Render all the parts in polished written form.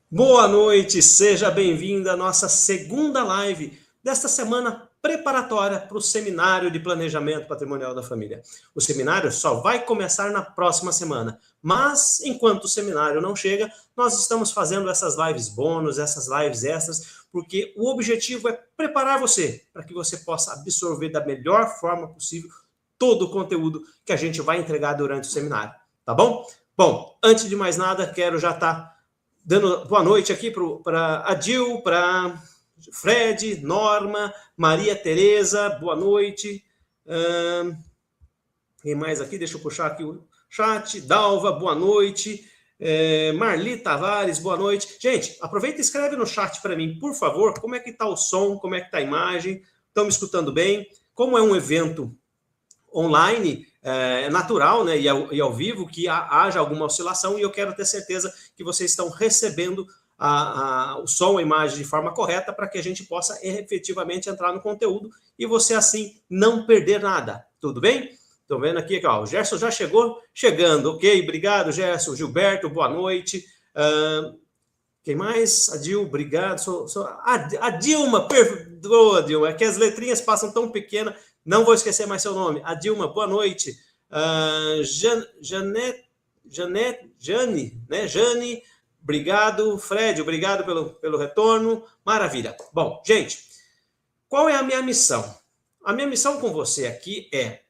Boa noite, seja bem-vindo à nossa segunda live desta semana preparatória para o Seminário de Planejamento Patrimonial da Família. O seminário só vai começar na próxima semana, mas enquanto o seminário não chega, nós estamos fazendo essas lives bônus, essas lives extras, porque o objetivo é preparar você para que você possa absorver da melhor forma possível todo o conteúdo que a gente vai entregar durante o seminário, tá bom? Bom, antes de mais nada, quero já estar dando boa noite aqui para a Dil, para Fred, Norma, Maria Tereza, boa noite. Quem mais aqui? Deixa eu puxar aqui o chat. Dalva, boa noite. Marli Tavares, boa noite. Gente, aproveita e escreve no chat para mim, por favor, como é que está o som, como é que está a imagem, estão me escutando bem? Como é um evento online, é natural, né, e ao vivo, que haja alguma oscilação, e eu quero ter certeza que vocês estão recebendo o som, a imagem de forma correta, para que a gente possa efetivamente entrar no conteúdo e você, assim, não perder nada. Tudo bem? Estou vendo aqui, ó, o Gerson já chegou, chegando. Ok, obrigado, Gerson. Gilberto, boa noite. Quem mais? A Dil, obrigado. A Dilma, perdoa, Dilma, é que as letrinhas passam tão pequenas, não vou esquecer mais seu nome. A Dilma, boa noite. Jane, né? Jane, obrigado. Fred, obrigado pelo retorno. Maravilha. Bom, gente, qual é a minha missão? A minha missão com você aqui é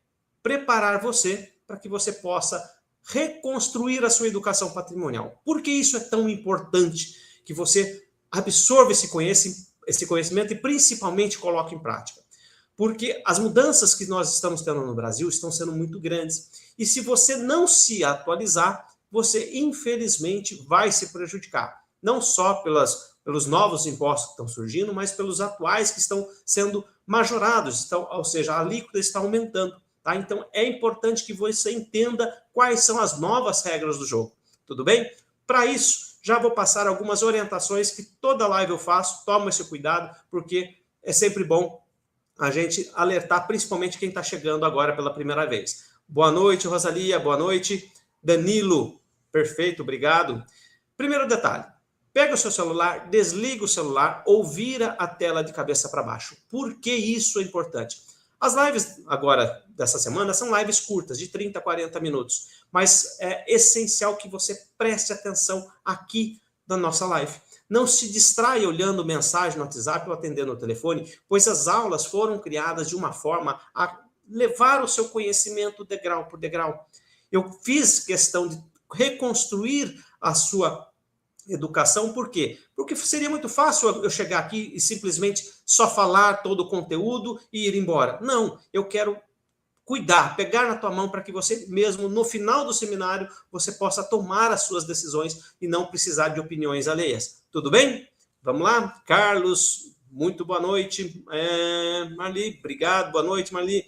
preparar você para que você possa reconstruir a sua educação patrimonial. Por que isso é tão importante que você absorva esse conhecimento e principalmente coloque em prática? Porque as mudanças que nós estamos tendo no Brasil estão sendo muito grandes. E se você não se atualizar, você infelizmente vai se prejudicar. Não só pelos novos impostos que estão surgindo, mas pelos atuais que estão sendo majorados, ou seja, a alíquota está aumentando. Tá? Então, é importante que você entenda quais são as novas regras do jogo. Tudo bem? Para isso, já vou passar algumas orientações que toda live eu faço. Toma esse cuidado, porque é sempre bom a gente alertar, principalmente quem está chegando agora pela primeira vez. Boa noite, Rosalia. Boa noite, Danilo. Perfeito, obrigado. Primeiro detalhe. Pega o seu celular, desliga o celular ou vira a tela de cabeça para baixo. Por que isso é importante? As lives agora dessa semana são lives curtas, de 30 a 40 minutos, mas é essencial que você preste atenção aqui na nossa live. Não se distraia olhando mensagem no WhatsApp ou atendendo o telefone, pois as aulas foram criadas de uma forma a levar o seu conhecimento degrau por degrau. Eu fiz questão de reconstruir a sua educação, por quê? Porque seria muito fácil eu chegar aqui e simplesmente só falar todo o conteúdo e ir embora. Não, eu quero cuidar, pegar na tua mão para que você mesmo, no final do seminário, você possa tomar as suas decisões e não precisar de opiniões alheias. Tudo bem? Vamos lá? Carlos, muito boa noite. Marli, obrigado, boa noite, Marli.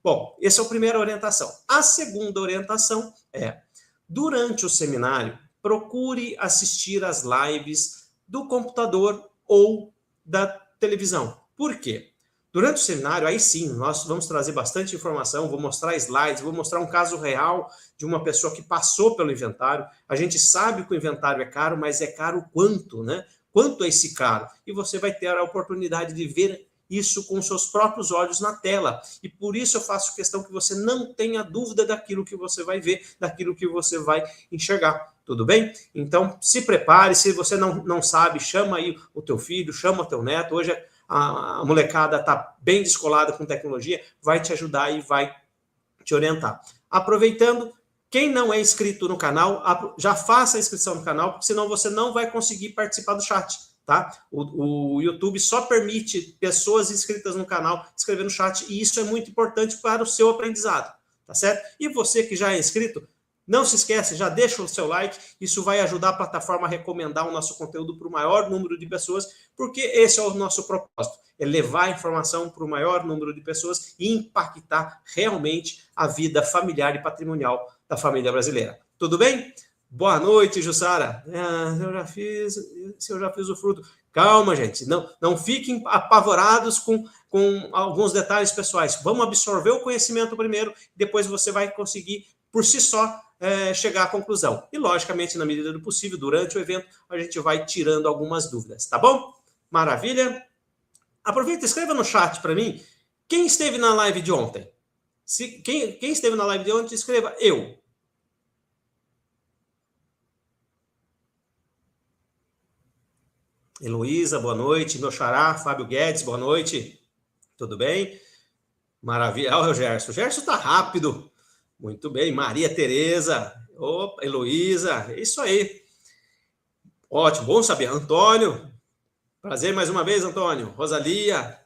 Bom, essa é a primeira orientação. A segunda orientação é, durante o seminário, procure assistir às lives do computador ou da televisão. Por quê? Durante o seminário, aí sim, nós vamos trazer bastante informação, vou mostrar slides, vou mostrar um caso real de uma pessoa que passou pelo inventário. A gente sabe que o inventário é caro, mas é caro quanto, né? Quanto é esse caro? E você vai ter a oportunidade de ver isso com seus próprios olhos na tela. E por isso eu faço questão que você não tenha dúvida daquilo que você vai ver, daquilo que você vai enxergar. Tudo bem? Então, se prepare. Se você não sabe, chama aí o teu filho, chama o teu neto. Hoje a molecada está bem descolada com tecnologia, vai te ajudar e vai te orientar. Aproveitando, quem não é inscrito no canal, já faça a inscrição no canal, porque senão você não vai conseguir participar do chat. Tá? O YouTube só permite pessoas inscritas no canal escrever no chat, e isso é muito importante para o seu aprendizado. Tá certo? E você que já é inscrito, não se esquece, já deixa o seu like, isso vai ajudar a plataforma a recomendar o nosso conteúdo para o maior número de pessoas, porque esse é o nosso propósito, é levar a informação para o maior número de pessoas e impactar realmente a vida familiar e patrimonial da família brasileira. Tudo bem? Boa noite, Jussara. Eu já fiz o fruto. Calma, gente, não fiquem apavorados com alguns detalhes pessoais. Vamos absorver o conhecimento primeiro, depois você vai conseguir por si só, chegar à conclusão. E, logicamente, na medida do possível, durante o evento, a gente vai tirando algumas dúvidas, tá bom? Maravilha? Aproveita e escreva no chat para mim quem esteve na live de ontem. Quem esteve na live de ontem, escreva eu. Heloísa, boa noite. Meu xará, Fábio Guedes, boa noite. Tudo bem? Maravilha. Olha o Gerson. O Gerson tá rápido. Muito bem. Maria Tereza. Opa, Heloísa. É isso aí. Ótimo, bom saber. Antônio. Prazer mais uma vez, Antônio. Rosalia.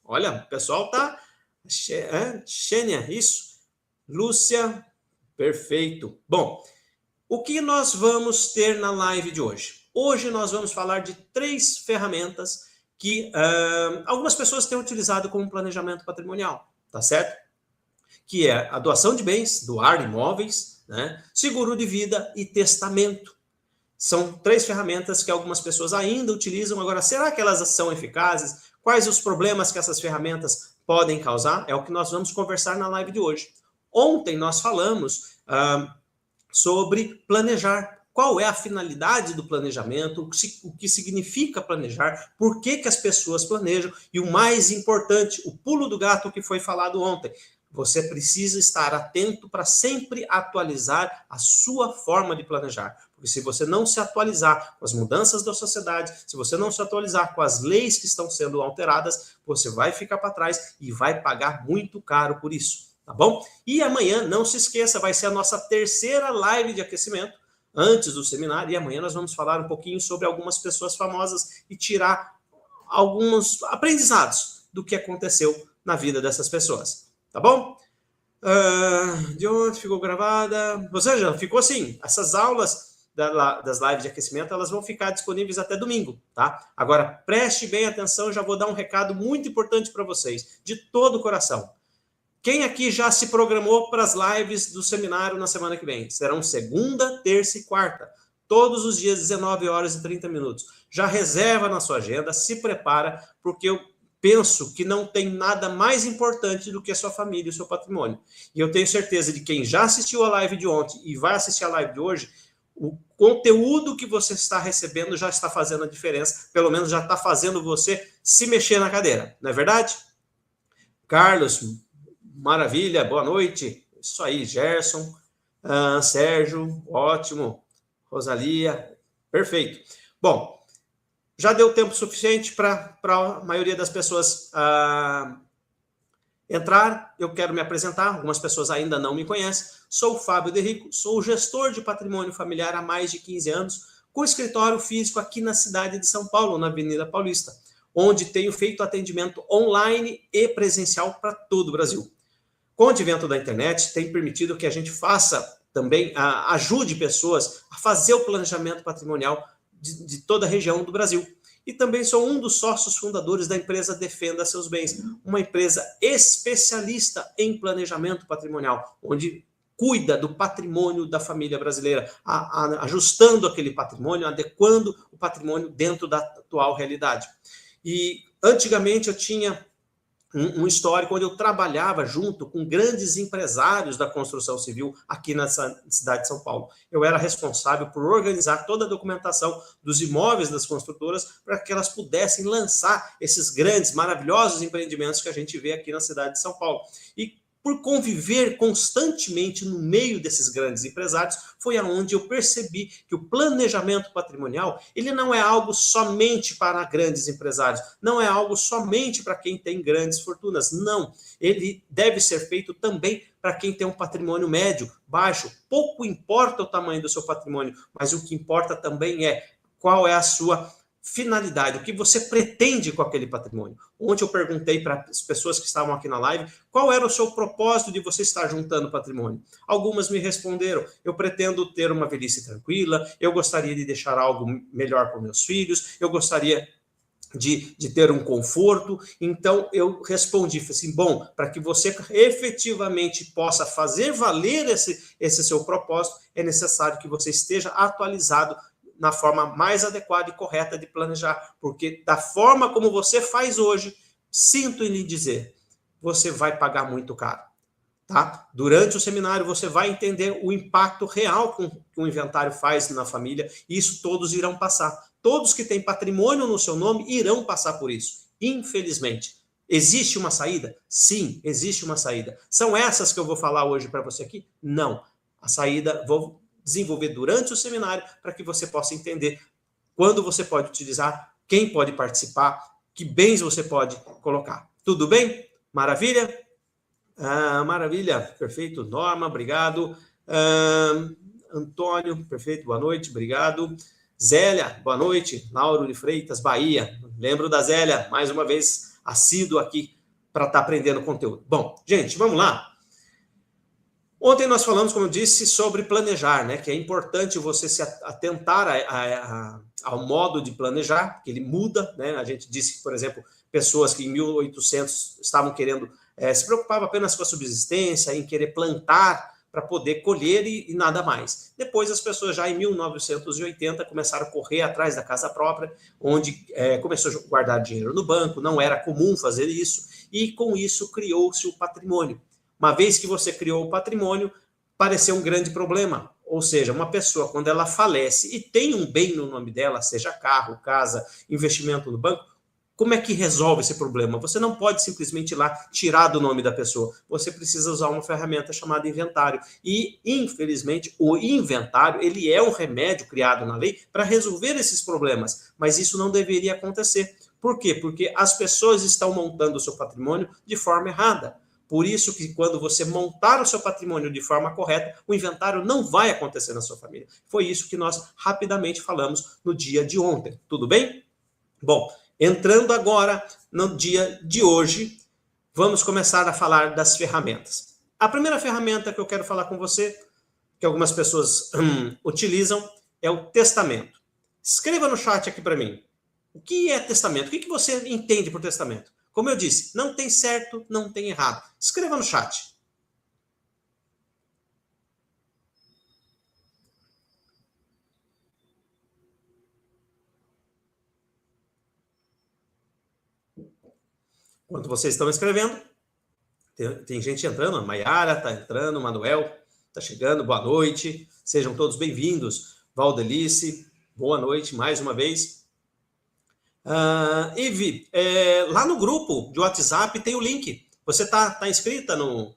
Olha, o pessoal tá... Xênia, isso. Lúcia. Perfeito. Bom, o que nós vamos ter na live de hoje? Hoje nós vamos falar de 3 ferramentas que algumas pessoas têm utilizado como planejamento patrimonial, tá certo? Que é a doação de bens, doar imóveis, né? Seguro de vida e testamento. São 3 ferramentas que algumas pessoas ainda utilizam. Agora, será que elas são eficazes? Quais os problemas que essas ferramentas podem causar? É o que nós vamos conversar na live de hoje. Ontem nós falamos sobre planejar. Qual é a finalidade do planejamento, o que significa planejar, por que as pessoas planejam e o mais importante, o pulo do gato que foi falado ontem. Você precisa estar atento para sempre atualizar a sua forma de planejar. Porque se você não se atualizar com as mudanças da sociedade, se você não se atualizar com as leis que estão sendo alteradas, você vai ficar para trás e vai pagar muito caro por isso. Tá bom? E amanhã, não se esqueça, vai ser a nossa 3ª live de aquecimento antes do seminário, e amanhã nós vamos falar um pouquinho sobre algumas pessoas famosas e tirar alguns aprendizados do que aconteceu na vida dessas pessoas, tá bom? De onde ficou gravada? Ou seja, ficou assim, essas aulas das lives de aquecimento, elas vão ficar disponíveis até domingo, tá? Agora, preste bem atenção, eu já vou dar um recado muito importante para vocês, de todo o coração. Quem aqui já se programou para as lives do seminário na semana que vem? Serão segunda, terça e quarta. Todos os dias, 19 horas e 30 minutos. Já reserva na sua agenda, se prepara, porque eu penso que não tem nada mais importante do que a sua família e o seu patrimônio. E eu tenho certeza de quem já assistiu a live de ontem e vai assistir a live de hoje, o conteúdo que você está recebendo já está fazendo a diferença, pelo menos já está fazendo você se mexer na cadeira, não é verdade? Carlos, maravilha, boa noite. Isso aí, Gerson, Sérgio, ótimo. Rosalia, perfeito. Bom, já deu tempo suficiente para a maioria das pessoas entrar. Eu quero me apresentar, algumas pessoas ainda não me conhecem. Sou o Fábio De Rico, sou gestor de patrimônio familiar há mais de 15 anos, com escritório físico aqui na cidade de São Paulo, na Avenida Paulista, onde tenho feito atendimento online e presencial para todo o Brasil. Com o advento da internet, tem permitido que a gente faça também, ajude pessoas a fazer o planejamento patrimonial de toda a região do Brasil. E também sou um dos sócios fundadores da empresa Defenda Seus Bens, uma empresa especialista em planejamento patrimonial, onde cuida do patrimônio da família brasileira, ajustando aquele patrimônio, adequando o patrimônio dentro da atual realidade. E antigamente eu tinha um histórico onde eu trabalhava junto com grandes empresários da construção civil aqui na cidade de São Paulo. Eu era responsável por organizar toda a documentação dos imóveis das construtoras para que elas pudessem lançar esses grandes, maravilhosos empreendimentos que a gente vê aqui na cidade de São Paulo. E por conviver constantemente no meio desses grandes empresários, foi aonde eu percebi que o planejamento patrimonial, ele não é algo somente para grandes empresários, não é algo somente para quem tem grandes fortunas, não. Ele deve ser feito também para quem tem um patrimônio médio, baixo. Pouco importa o tamanho do seu patrimônio, mas o que importa também é qual é a sua finalidade, o que você pretende com aquele patrimônio. Ontem eu perguntei para as pessoas que estavam aqui na live qual era o seu propósito de você estar juntando patrimônio. Algumas me responderam: eu pretendo ter uma velhice tranquila, eu gostaria de deixar algo melhor para meus filhos, eu gostaria de ter um conforto. Então eu respondi assim: bom, para que você efetivamente possa fazer valer esse seu propósito, é necessário que você esteja atualizado na forma mais adequada e correta de planejar, porque da forma como você faz hoje, sinto em lhe dizer, você vai pagar muito caro. Tá? Durante o seminário você vai entender o impacto real que o inventário faz na família, e isso todos irão passar. Todos que têm patrimônio no seu nome irão passar por isso, infelizmente. Existe uma saída? Sim, existe uma saída. São essas que eu vou falar hoje para você aqui? Não. A saída vou desenvolver durante o seminário para que você possa entender quando você pode utilizar, quem pode participar, que bens você pode colocar. Tudo bem? Maravilha? Maravilha, perfeito. Norma, obrigado. Antônio, perfeito, boa noite, obrigado. Zélia, boa noite. Lauro de Freitas, Bahia. Lembro da Zélia, mais uma vez, assíduo aqui para estar aprendendo conteúdo. Bom, gente, vamos lá. Ontem nós falamos, como eu disse, sobre planejar, né? Que é importante você se atentar ao modo de planejar, que ele muda, né? A gente disse que, por exemplo, pessoas que em 1800 estavam querendo, se preocupavam apenas com a subsistência, em querer plantar para poder colher e nada mais. Depois as pessoas já em 1980 começaram a correr atrás da casa própria, onde começou a guardar dinheiro no banco, não era comum fazer isso, e com isso criou-se o patrimônio. Uma vez que você criou o patrimônio, pareceu um grande problema. Ou seja, uma pessoa, quando ela falece e tem um bem no nome dela, seja carro, casa, investimento no banco, como é que resolve esse problema? Você não pode simplesmente ir lá tirar do nome da pessoa. Você precisa usar uma ferramenta chamada inventário. E, infelizmente, o inventário ele é um remédio criado na lei para resolver esses problemas. Mas isso não deveria acontecer. Por quê? Porque as pessoas estão montando o seu patrimônio de forma errada. Por isso que quando você montar o seu patrimônio de forma correta, o inventário não vai acontecer na sua família. Foi isso que nós rapidamente falamos no dia de ontem. Tudo bem? Bom, entrando agora no dia de hoje, vamos começar a falar das ferramentas. A primeira ferramenta que eu quero falar com você, que algumas pessoas utilizam, é o testamento. Escreva no chat aqui para mim. O que é testamento? O que você entende por testamento? Como eu disse, não tem certo, não tem errado. Escreva no chat. Enquanto vocês estão escrevendo, tem gente entrando, a Maiara está entrando, o Manuel está chegando, boa noite. Sejam todos bem-vindos. Valdelice, boa noite mais uma vez. Ivi, lá no grupo de WhatsApp tem o link. Você está inscrita no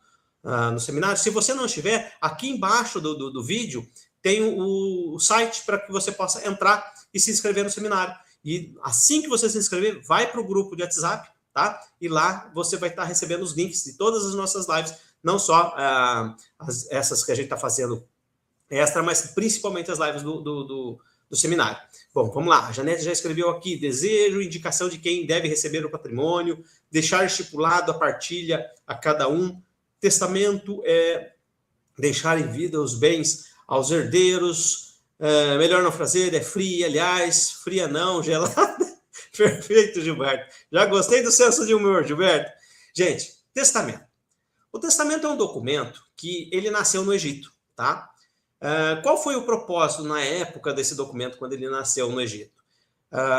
seminário? Se você não estiver, aqui embaixo do vídeo tem o site para que você possa entrar e se inscrever no seminário. E assim que você se inscrever, vai para o grupo de WhatsApp, tá? E lá você vai estar recebendo os links de todas as nossas lives, não só essas que a gente está fazendo extra, mas principalmente as lives do seminário. Bom, vamos lá. A Janete já escreveu aqui: desejo, indicação de quem deve receber o patrimônio, deixar estipulado a partilha a cada um, testamento é deixar em vida os bens aos herdeiros, melhor não fazer, é fria, aliás, fria não, gelada. Perfeito, Gilberto. Já gostei do senso de humor, Gilberto. Gente, testamento. O testamento é um documento que ele nasceu no Egito, tá? Qual foi o propósito na época desse documento, quando ele nasceu no Egito?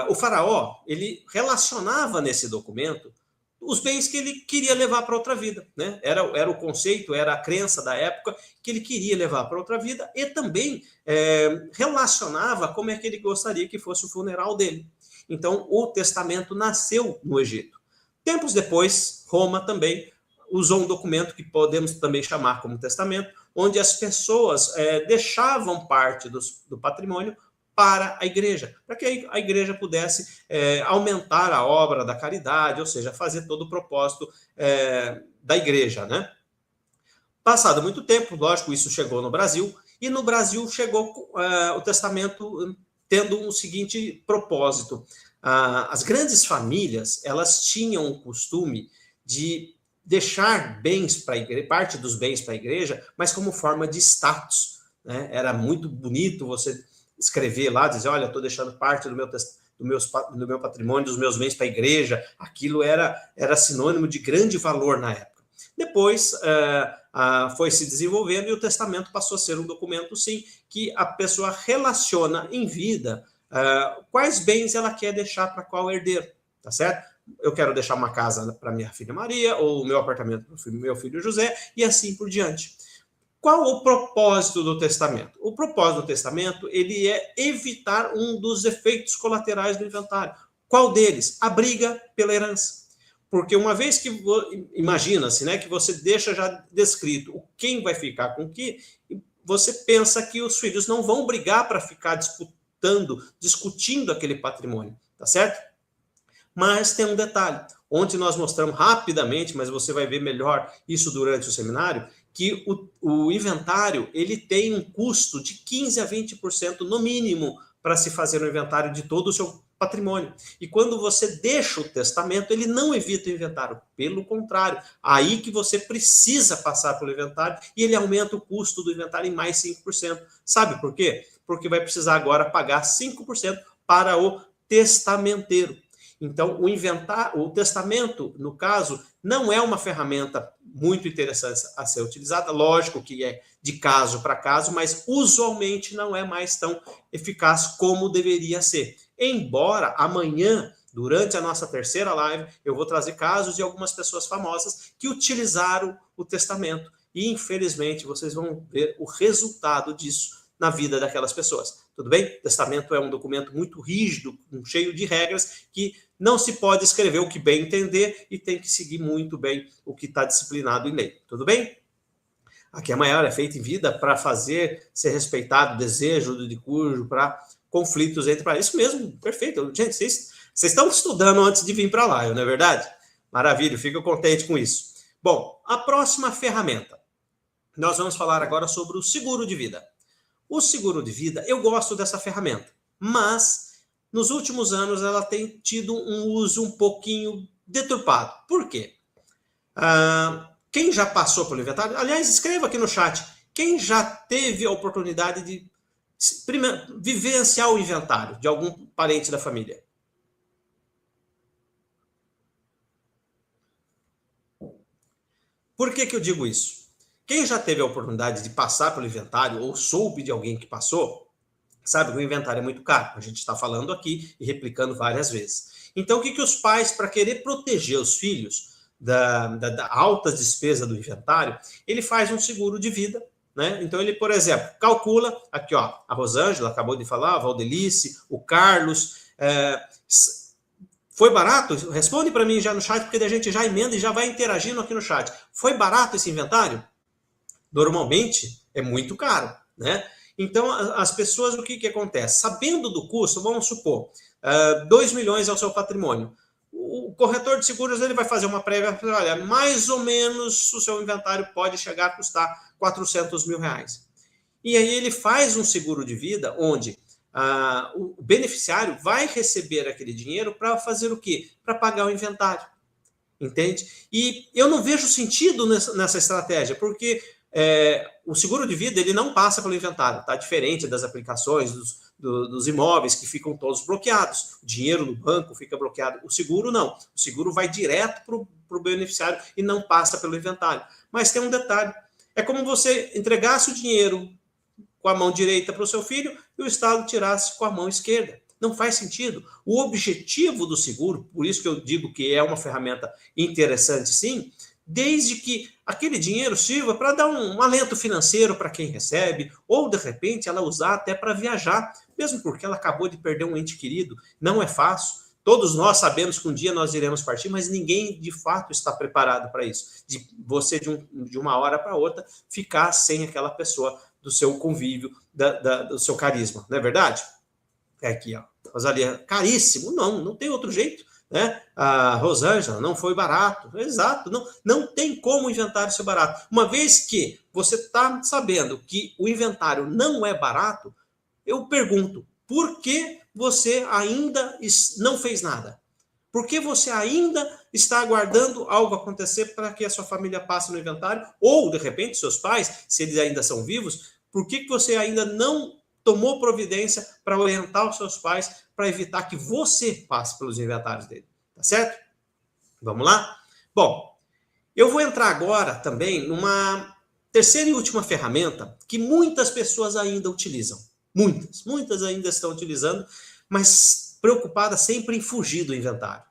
O faraó, ele relacionava nesse documento os bens que ele queria levar para outra vida, né? Era o conceito, era a crença da época que ele queria levar para outra vida, e também relacionava como é que ele gostaria que fosse o funeral dele. Então, o testamento nasceu no Egito. Tempos depois, Roma também usou um documento que podemos também chamar como testamento, onde as pessoas deixavam parte do patrimônio para a igreja, para que a igreja pudesse aumentar a obra da caridade, ou seja, fazer todo o propósito da igreja, né? Passado muito tempo, lógico, isso chegou no Brasil, e no Brasil chegou o testamento tendo um seguinte propósito. As grandes famílias, elas tinham o costume de deixar bens para a igreja, parte dos bens para a igreja, mas como forma de status, né? Era muito bonito você escrever lá, dizer, olha, estou deixando parte do meu patrimônio, dos meus bens para a igreja. Aquilo era sinônimo de grande valor na época. Depois foi se desenvolvendo e o testamento passou a ser um documento, sim, que a pessoa relaciona em vida quais bens ela quer deixar para qual herdeiro, tá certo? eu quero deixar uma casa para minha filha Maria, ou o meu apartamento para o meu filho José, e assim por diante. Qual o propósito do testamento? O propósito do testamento, ele é evitar um dos efeitos colaterais do inventário. Qual deles? A briga pela herança. Porque uma vez que, imagina-se, né, que você deixa já descrito quem vai ficar com o que, você pensa que os filhos não vão brigar para ficar discutindo aquele patrimônio, tá certo? Mas tem um detalhe, onde nós mostramos rapidamente, mas você vai ver melhor isso durante o seminário, que o inventário ele tem um custo de 15% a 20% no mínimo para se fazer o inventário de todo o seu patrimônio. E quando você deixa o testamento, ele não evita o inventário, pelo contrário, aí que você precisa passar pelo inventário e ele aumenta o custo do inventário em mais 5%. Sabe por quê? Porque vai precisar agora pagar 5% para o testamenteiro. Então, o testamento, no caso, não é uma ferramenta muito interessante a ser utilizada. Lógico que é de caso para caso, mas usualmente não é mais tão eficaz como deveria ser. Embora amanhã, durante a nossa terceira live, eu vou trazer casos de algumas pessoas famosas que utilizaram o testamento. E, infelizmente, vocês vão ver o resultado disso na vida daquelas pessoas. Tudo bem? O testamento é um documento muito rígido, cheio de regras, que não se pode escrever o que bem entender e tem que seguir muito bem o que está disciplinado em lei. Tudo bem? Aqui a maior é feita em vida para fazer ser respeitado o desejo do decurso, para conflitos entre... Isso mesmo, perfeito. Gente, vocês estão estudando antes de vir para lá, não é verdade? Maravilha, fico contente com isso. Bom, a próxima ferramenta. Nós vamos falar agora sobre o seguro de vida. O seguro de vida, eu gosto dessa ferramenta, mas nos últimos anos ela tem tido um uso um pouquinho deturpado. Por quê? Quem já passou pelo inventário, aliás, escreva aqui no chat, quem já teve a oportunidade de vivenciar o inventário de algum parente da família? Por que eu digo isso? Quem já teve a oportunidade de passar pelo inventário ou soube de alguém que passou, sabe que o inventário é muito caro. A gente está falando aqui e replicando várias vezes. Então, o que os pais, para querer proteger os filhos da alta despesa do inventário, ele faz um seguro de vida, né? Então, ele, por exemplo, calcula, aqui, ó, a Rosângela acabou de falar, a Valdelice, o Carlos... Foi barato? Responde para mim já no chat, porque a gente já emenda e já vai interagindo aqui no chat. Foi barato esse inventário? Normalmente é muito caro, né? Então, as pessoas, o que acontece? Sabendo do custo, vamos supor, 2 milhões é o seu patrimônio. O corretor de seguros ele vai fazer uma prévia, olha, mais ou menos o seu inventário pode chegar a custar 400 mil reais. E aí ele faz um seguro de vida onde o beneficiário vai receber aquele dinheiro para fazer o quê? Para pagar o inventário. Entende? E eu não vejo sentido nessa estratégia, porque o seguro de vida ele não passa pelo inventário, tá? Diferente das aplicações dos imóveis que ficam todos bloqueados. O dinheiro no banco fica bloqueado. O seguro não. O seguro vai direto para o beneficiário e não passa pelo inventário. Mas tem um detalhe. É como você entregasse o dinheiro com a mão direita para o seu filho e o Estado tirasse com a mão esquerda. Não faz sentido. O objetivo do seguro, por isso que eu digo que é uma ferramenta interessante, sim, desde que aquele dinheiro sirva para dar um alento financeiro para quem recebe, ou de repente ela usar até para viajar, mesmo porque ela acabou de perder um ente querido. Não é fácil. Todos nós sabemos que um dia nós iremos partir, mas ninguém de fato está preparado para isso. De você, de uma hora para outra, ficar sem aquela pessoa do seu convívio, do seu carisma. Não é verdade? É aqui, ó. Rosalia, caríssimo? Não tem outro jeito. Né? A Rosângela, não foi barato. Exato, não tem como o inventário ser barato. Uma vez que você está sabendo que o inventário não é barato, eu pergunto, por que você ainda não fez nada? Por que você ainda está aguardando algo acontecer para que a sua família passe no inventário? Ou, de repente, seus pais, se eles ainda são vivos, por que você ainda não tomou providência para orientar os seus pais para evitar que você passe pelos inventários dele? Tá certo? Vamos lá? Bom, eu vou entrar agora também numa terceira e última ferramenta que muitas pessoas ainda utilizam. Muitas ainda estão utilizando, mas preocupada sempre em fugir do inventário.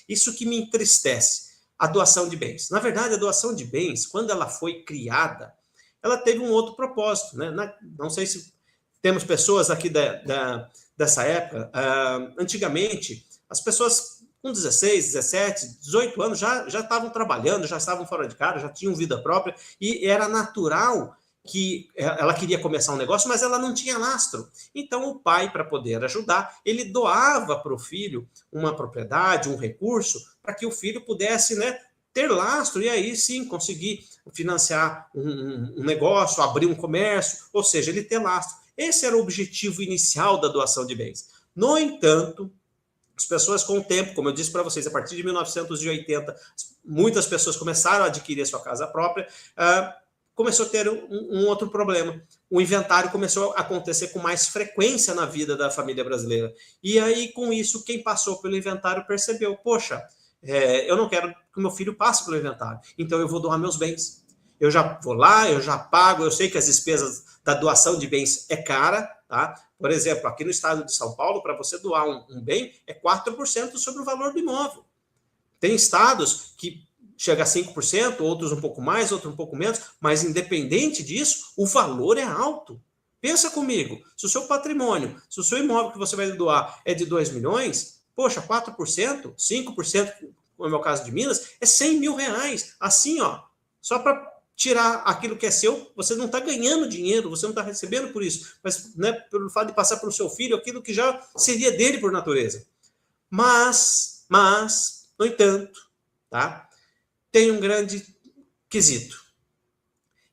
Isso que me entristece, a doação de bens. Na verdade, a doação de bens, quando ela foi criada, ela teve um outro propósito, né? Não sei se temos pessoas aqui dessa época. Antigamente, as pessoas com 16, 17, 18 anos já estavam trabalhando, já estavam fora de casa, já tinham vida própria, e era natural que ela queria começar um negócio, mas ela não tinha lastro. Então, o pai, para poder ajudar, ele doava para o filho uma propriedade, um recurso, para que o filho pudesse, né, ter lastro e aí sim conseguir financiar um negócio, abrir um comércio, ou seja, ele ter lastro. Esse era o objetivo inicial da doação de bens. No entanto, as pessoas com o tempo, como eu disse para vocês, a partir de 1980, muitas pessoas começaram a adquirir a sua casa própria, começou a ter um outro problema. O inventário começou a acontecer com mais frequência na vida da família brasileira. E aí, com isso, quem passou pelo inventário percebeu, poxa, eu não quero que o meu filho passe pelo inventário, então eu vou doar meus bens. Eu já vou lá, eu já pago, eu sei que as despesas da doação de bens é cara, tá? Por exemplo, aqui no estado de São Paulo, para você doar um bem, é 4% sobre o valor do imóvel. Tem estados que chega a 5%, outros um pouco mais, outros um pouco menos, mas independente disso, o valor é alto. Pensa comigo, se o seu patrimônio, se o seu imóvel que você vai doar é de 2 milhões, poxa, 4%, 5%, no meu caso de Minas, é 100 mil reais. Assim, ó, só para tirar aquilo que é seu, você não está ganhando dinheiro, você não está recebendo por isso, mas, né, pelo fato de passar para o seu filho aquilo que já seria dele por natureza. Mas, no entanto, tá? Tem um grande quesito.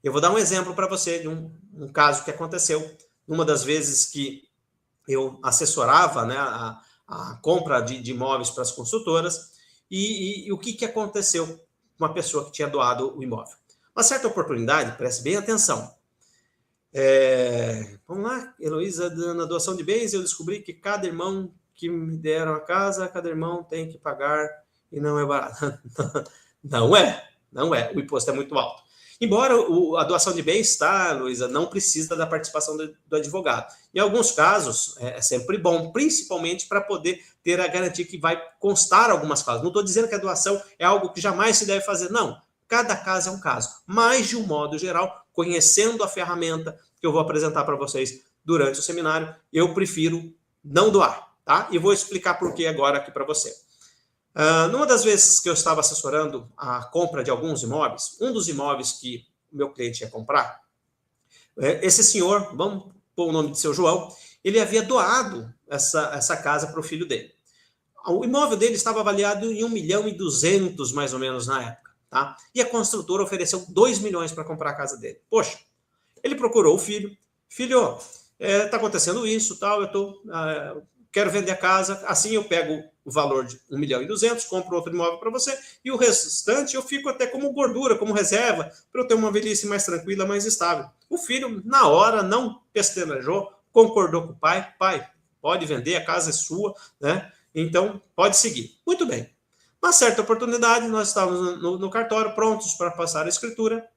Eu vou dar um exemplo para você de um caso que aconteceu numa das vezes que eu assessorava, né, a compra de imóveis para as consultoras, e o que aconteceu com uma pessoa que tinha doado o imóvel. Uma certa oportunidade, preste bem atenção. Vamos lá, Heloísa, na doação de bens, eu descobri que cada irmão que me deram a casa, cada irmão tem que pagar, e não é barato. Não é. O imposto é muito alto. Embora a doação de bens, tá, Luísa, não precisa da participação do advogado. Em alguns casos, é sempre bom, principalmente para poder ter a garantia que vai constar algumas cláusulas. Não estou dizendo que a doação é algo que jamais se deve fazer, não. Cada caso é um caso. Mas, de um modo geral, conhecendo a ferramenta que eu vou apresentar para vocês durante o seminário, eu prefiro não doar, tá? E vou explicar por que agora aqui para você. Numa das vezes que eu estava assessorando a compra de alguns imóveis, um dos imóveis que o meu cliente ia comprar, esse senhor, vamos pôr o nome de seu João, ele havia doado essa casa para o filho dele. O imóvel dele estava avaliado em 1.200.000 mais ou menos na época, tá? E a construtora ofereceu 2 milhões para comprar a casa dele. Poxa, ele procurou o filho, está acontecendo isso, tal, quero vender a casa, assim eu pego o valor de 1.200.000, compro outro imóvel para você, e o restante eu fico até como gordura, como reserva, para eu ter uma velhice mais tranquila, mais estável. O filho, na hora, não pestanejou, concordou com o pai, pode vender, a casa é sua, né? Então, pode seguir. Muito bem. Uma certa oportunidade, nós estávamos no cartório, prontos para passar a escritura.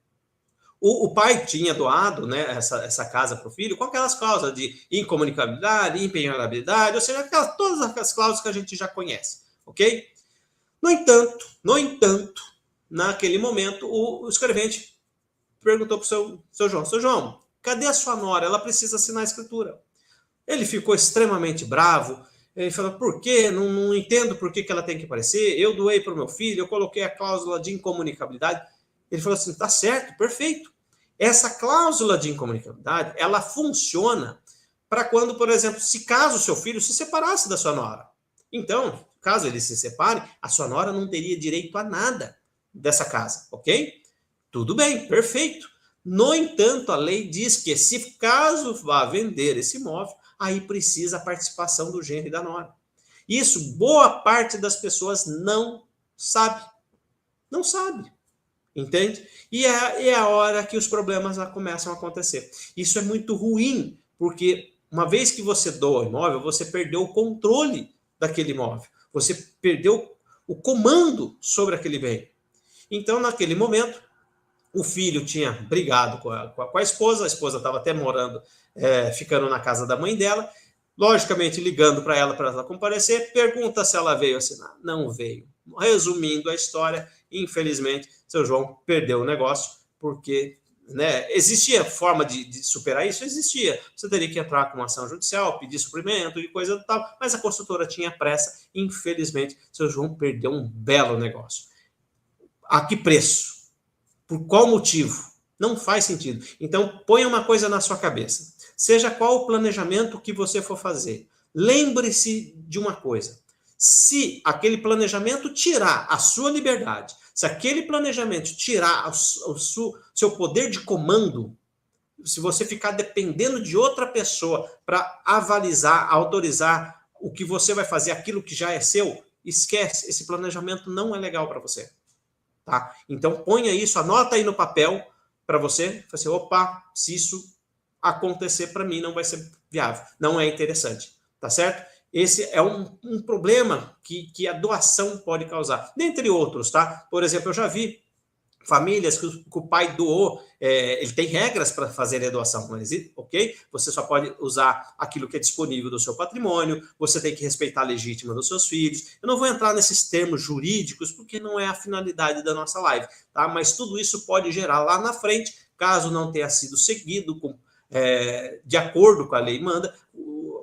O pai tinha doado, né, essa casa para o filho com aquelas cláusulas de incomunicabilidade, impenhorabilidade, ou seja, todas as cláusulas que a gente já conhece, ok? No entanto, naquele momento, o escrevente perguntou para o seu João, seu João, cadê a sua nora? Ela precisa assinar a escritura. Ele ficou extremamente bravo, ele falou, por quê? Não entendo por que ela tem que aparecer, eu doei para o meu filho, eu coloquei a cláusula de incomunicabilidade. Ele falou assim, tá certo, perfeito. Essa cláusula de incomunicabilidade, ela funciona para quando, por exemplo, se caso o seu filho se separasse da sua nora. Então, caso ele se separe, a sua nora não teria direito a nada dessa casa, ok? Tudo bem, perfeito. No entanto, a lei diz que se caso vá vender esse imóvel, aí precisa a participação do genro e da nora. Isso, boa parte das pessoas não sabe. Não sabe. Entende? E é a hora que os problemas começam a acontecer. Isso é muito ruim, porque uma vez que você doa o imóvel, você perdeu o controle daquele imóvel. Você perdeu o comando sobre aquele bem. Então, naquele momento, o filho tinha brigado com a esposa estava até morando, ficando na casa da mãe dela. logicamente ligando para ela comparecer, pergunta se ela veio assinar. Não veio. Resumindo a história, infelizmente, seu João perdeu o negócio, porque, né, existia forma de superar isso? Existia. Você teria que entrar com uma ação judicial, pedir suprimento e coisa e tal, mas a construtora tinha pressa. Infelizmente, seu João perdeu um belo negócio. A que preço? Por qual motivo? Não faz sentido. Então, ponha uma coisa na sua cabeça. Seja qual o planejamento que você for fazer, lembre-se de uma coisa. Se aquele planejamento tirar a sua liberdade, se aquele planejamento tirar o seu poder de comando, se você ficar dependendo de outra pessoa para avalizar, autorizar o que você vai fazer, aquilo que já é seu, esquece, esse planejamento não é legal para você. Tá? Então ponha isso, anota aí no papel para você, assim, opa, se isso acontecer para mim não vai ser viável, não é interessante, tá certo? Esse é um problema que a doação pode causar, dentre outros, tá? Por exemplo, eu já vi famílias que o pai doou, ele tem regras para fazer a doação, ok? Você só pode usar aquilo que é disponível do seu patrimônio, você tem que respeitar a legítima dos seus filhos. Eu não vou entrar nesses termos jurídicos, porque não é a finalidade da nossa live, tá? Mas tudo isso pode gerar lá na frente, caso não tenha sido seguido de acordo com a lei manda,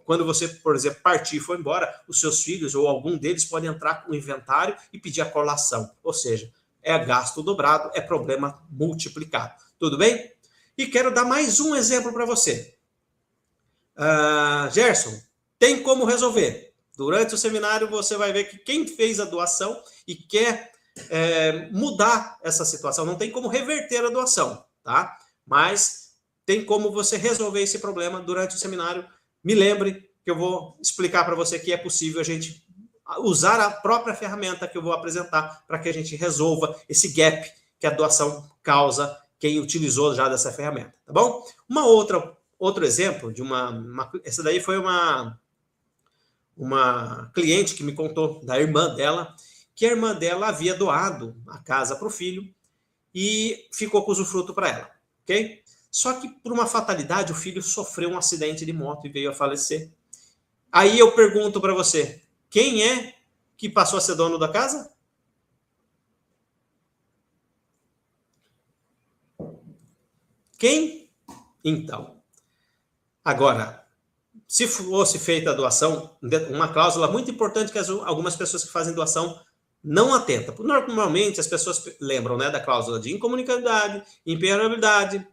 quando você, por exemplo, partir e for embora, os seus filhos ou algum deles pode entrar com o inventário e pedir a colação, ou seja, é gasto dobrado, é problema multiplicado. Tudo bem? E quero dar mais um exemplo para você. Gerson, tem como resolver. Durante o seminário você vai ver que quem fez a doação e quer mudar essa situação, não tem como reverter a doação, tá? Mas tem como você resolver esse problema durante o seminário. Me lembre que eu vou explicar para você que é possível a gente usar a própria ferramenta que eu vou apresentar para que a gente resolva esse gap que a doação causa quem utilizou já dessa ferramenta, tá bom? Outro exemplo de essa daí foi uma cliente que me contou da irmã dela, que a irmã dela havia doado a casa para o filho e ficou com usufruto para ela, ok? Só que por uma fatalidade o filho sofreu um acidente de moto e veio a falecer. Aí eu pergunto para você, quem é que passou a ser dono da casa? Quem? Então. Agora, se fosse feita a doação, uma cláusula muito importante que algumas pessoas que fazem doação não atentam. Normalmente as pessoas lembram, né, da cláusula de incomunicabilidade, impenhorabilidade,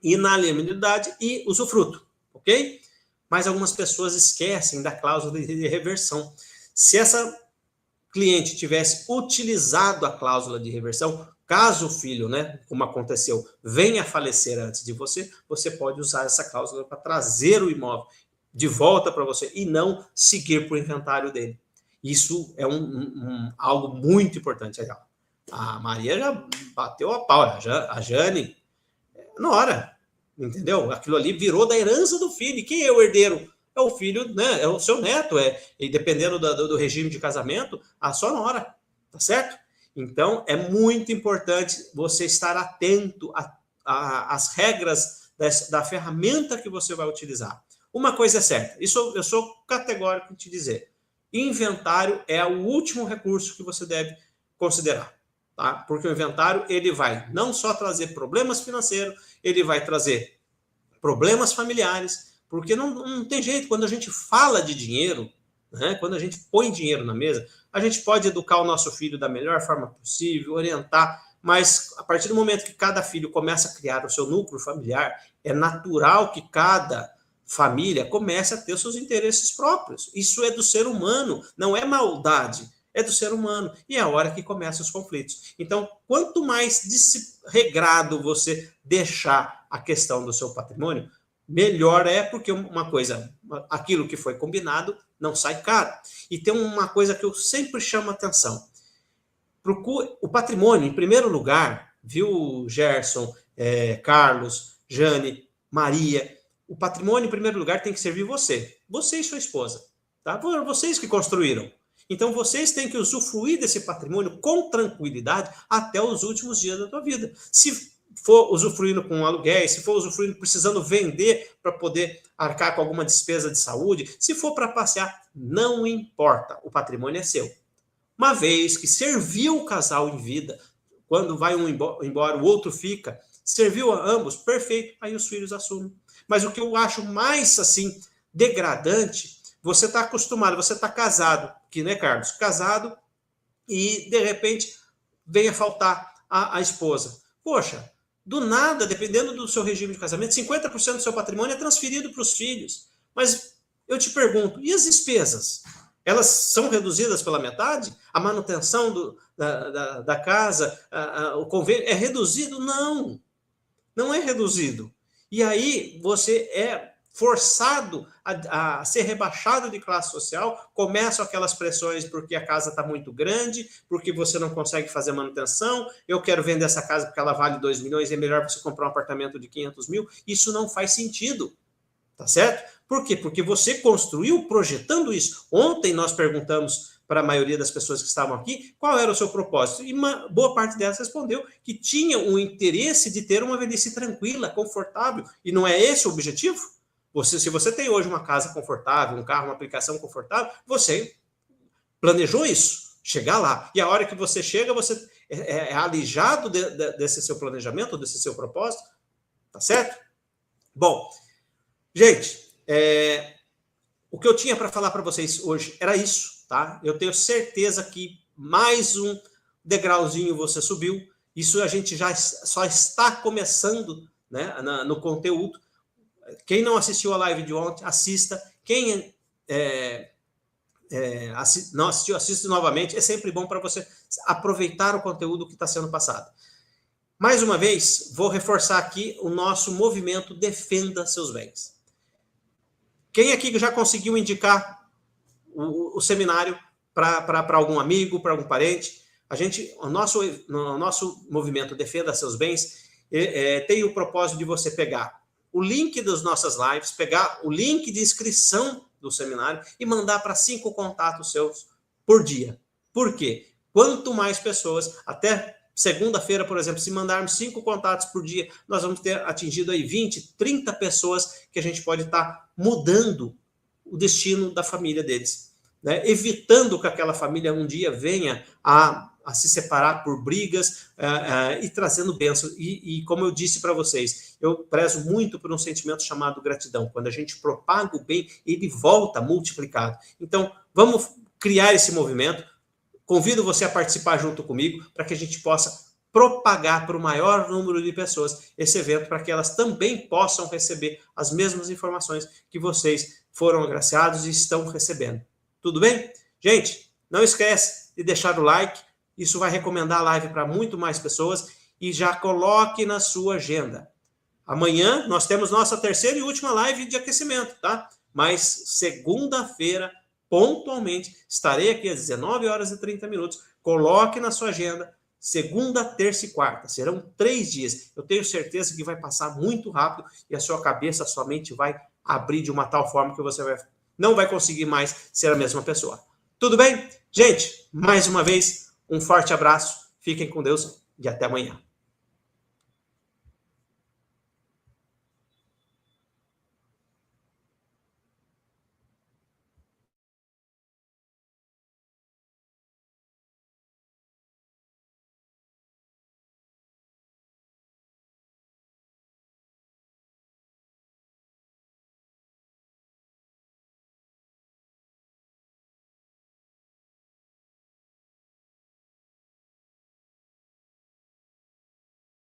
inalienabilidade e usufruto, ok? Mas algumas pessoas esquecem da cláusula de reversão. Se essa cliente tivesse utilizado a cláusula de reversão, caso o filho, né, como aconteceu, venha a falecer antes de você, você pode usar essa cláusula para trazer o imóvel de volta para você e não seguir para o inventário dele. Isso é algo muito importante. A Maria já bateu a pau, a Jane, na hora, entendeu? Aquilo ali virou da herança do filho. E quem é o herdeiro? É o filho, né? É o seu neto, e dependendo do regime de casamento, a sua nora, tá certo? Então, é muito importante você estar atento às regras da ferramenta que você vai utilizar. Uma coisa é certa, isso eu sou categórico em te dizer, inventário é o último recurso que você deve considerar, tá? Porque o inventário, ele vai não só trazer problemas financeiros, ele vai trazer problemas familiares, porque não tem jeito, quando a gente fala de dinheiro, né, quando a gente põe dinheiro na mesa, a gente pode educar o nosso filho da melhor forma possível, orientar, mas a partir do momento que cada filho começa a criar o seu núcleo familiar, é natural que cada família comece a ter os seus interesses próprios. Isso é do ser humano, não é maldade, é do ser humano. E é a hora que começam os conflitos. Então, quanto mais regrado você deixar a questão do seu patrimônio, melhor é, porque uma coisa, aquilo que foi combinado não sai caro. E tem uma coisa que eu sempre chamo a atenção. O patrimônio, em primeiro lugar, viu, Gerson, Carlos, Jane, Maria, o patrimônio, em primeiro lugar, tem que servir você e sua esposa. Tá? Vocês que construíram. Então, vocês têm que usufruir desse patrimônio com tranquilidade até os últimos dias da tua vida. Se for usufruindo com aluguéis, se for usufruindo precisando vender para poder arcar com alguma despesa de saúde, se for para passear, não importa, o patrimônio é seu. Uma vez que serviu o casal em vida, quando vai um embora, o outro fica, serviu a ambos, perfeito, aí os filhos assumem. Mas o que eu acho mais, assim, degradante, você está acostumado, você está casado, que, né, Carlos? Casado, e, de repente, vem a faltar a esposa. Poxa, do nada, dependendo do seu regime de casamento, 50% do seu patrimônio é transferido para os filhos. Mas eu te pergunto, e as despesas? Elas são reduzidas pela metade? A manutenção da casa, o convênio é reduzido? Não, não é reduzido. E aí você é forçado a ser rebaixado de classe social, começam aquelas pressões porque a casa está muito grande, porque você não consegue fazer manutenção, eu quero vender essa casa porque ela vale 2 milhões, é melhor você comprar um apartamento de 500 mil. Isso não faz sentido, tá certo? Por quê? Porque você construiu projetando isso. Ontem nós perguntamos para a maioria das pessoas que estavam aqui qual era o seu propósito, e uma boa parte delas respondeu que tinha o interesse de ter uma velhice tranquila, confortável, e não é esse o objetivo? Se você tem hoje uma casa confortável, um carro, uma aplicação confortável, você planejou isso, chegar lá. E a hora que você chega, você é alijado desse seu planejamento, desse seu propósito, tá certo? Bom, gente, o que eu tinha para falar para vocês hoje era isso, tá? Eu tenho certeza que mais um degrauzinho você subiu. Isso a gente já só está começando, né, no conteúdo. Quem não assistiu a live de ontem, assista. Quem não assistiu, assista novamente. É sempre bom para você aproveitar o conteúdo que está sendo passado. Mais uma vez, vou reforçar aqui o nosso movimento Defenda Seus Bens. Quem aqui já conseguiu indicar o seminário para algum amigo, para algum parente? O nosso movimento Defenda Seus Bens tem o propósito de você pegar o link das nossas lives, pegar o link de inscrição do seminário e mandar para 5 contatos seus por dia. Por quê? Quanto mais pessoas, até segunda-feira, por exemplo, se mandarmos 5 contatos por dia, nós vamos ter atingido aí 20, 30 pessoas que a gente pode estar mudando o destino da família deles, né? Evitando que aquela família um dia venha a se separar por brigas e trazendo bênçãos. E como eu disse para vocês, eu prezo muito por um sentimento chamado gratidão. Quando a gente propaga o bem, ele volta multiplicado. Então, vamos criar esse movimento. Convido você a participar junto comigo para que a gente possa propagar para o maior número de pessoas esse evento, para que elas também possam receber as mesmas informações que vocês foram agraciados e estão recebendo. Tudo bem? Gente, não esquece de deixar o like. Isso vai recomendar a live para muito mais pessoas, e já coloque na sua agenda. Amanhã nós temos nossa terceira e última live de aquecimento, tá? Mas segunda-feira, pontualmente, estarei aqui às 19h30. Coloque na sua agenda, segunda, terça e quarta. Serão 3 dias. Eu tenho certeza que vai passar muito rápido e a sua cabeça, a sua mente vai abrir de uma tal forma que você não vai conseguir mais ser a mesma pessoa. Tudo bem? Gente, mais uma vez, um forte abraço, fiquem com Deus e até amanhã.